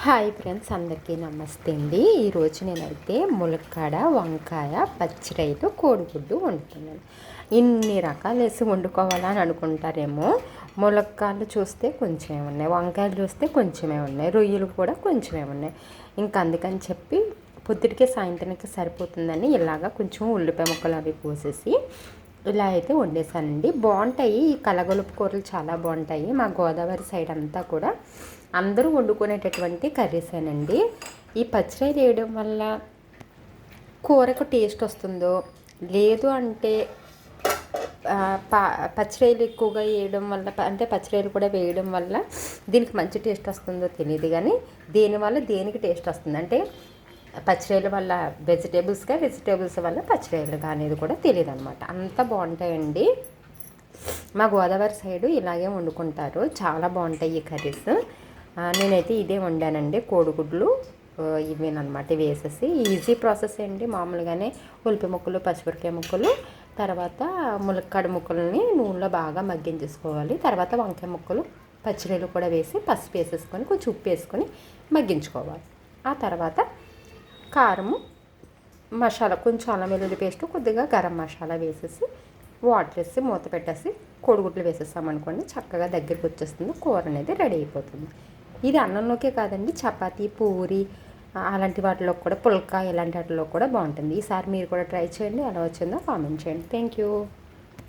Hi friends, అందరికీ నమస్తే అండి. ఈరోజు నేనైతే ములక్కాడ వంకాయ పచ్చిరైతో కోడిగుడ్డు వండుతున్నాను. ఇన్ని రకాలు వేసి వండుకోవాలని అనుకుంటారేమో. ములక్కాయలు చూస్తే కొంచెమే ఉన్నాయి, వంకాయలు చూస్తే కొంచెమే ఉన్నాయి, రొయ్యలు కూడా కొంచెమే ఉన్నాయి. ఇంకా అందుకని చెప్పి పొద్దుటికే సాయంత్రానికి సరిపోతుందని ఇలాగా కొంచెం ఉల్లిపాయ ముక్కలు అవి పోసేసి ఇలా అయితే వండేసానండి. బాగుంటాయి ఈ కలగలుపు కూరలు, చాలా బాగుంటాయి. మా గోదావరి సైడ్ అంతా కూడా అందరూ వండుకునేటటువంటి కర్రీసేనండి. ఈ పచ్చిరాయలు వేయడం వల్ల కూరకు టేస్ట్ వస్తుందో లేదు అంటే పచ్చిరాయలు ఎక్కువగా వేయడం వల్ల, అంటే పచ్చిరాయలు కూడా వేయడం వల్ల దీనికి మంచి టేస్ట్ వస్తుందో తెలియదు. కానీ దీనివల్ల దేనికి టేస్ట్ వస్తుంది అంటే పచ్చిరాయల వల్ల వెజిటేబుల్స్ వల్ల పచ్చిరాయలు అనేది కూడా తెలియదు అనమాట. అంత బాగుంటాయండి. మా గోదావరి సైడు ఇలాగే వండుకుంటారు, చాలా బాగుంటాయి ఈ కర్రీస్. నేనైతే ఇదే వండానండి. కోడిగుడ్లు ఇవేనమాట వేసేసి ఈజీ ప్రాసెస్ అండి. మామూలుగానే ఉల్లిపాయ ముక్కలు, పచ్చిమిరపకాయ ముక్కలు, తర్వాత ములక్కాడ ముక్కల్ని నూనెలో బాగా మగ్గించేసుకోవాలి. తర్వాత వంకాయ ముక్కలు, పచ్చిరాయలు కూడా వేసి పసుపు వేసేసుకొని కొంచెం ఉప్పు వేసుకొని మగ్గించుకోవాలి. ఆ తర్వాత కారము, మసాలా, కొంచెం అల్లం వెల్లుల్లి పేస్ట్, కొద్దిగా గరం మసాలా వేసేసి వాటర్ వేసి మూత పెట్టేసి కోడిగుడ్లు వేసేసామనుకోండి, చక్కగా దగ్గరికి వచ్చేస్తుంది, కూర అనేది రెడీ అయిపోతుంది. ఇది అన్నంలోకే కాదండి, చపాతీ, పూరి అలాంటి వాటిలో కూడా, పుల్కా ఇలాంటి వాటిలో కూడా బాగుంటుంది. ఈసారి మీరు కూడా ట్రై చేయండి. ఎలా వచ్చిందో కామెంట్ చేయండి. Thank you.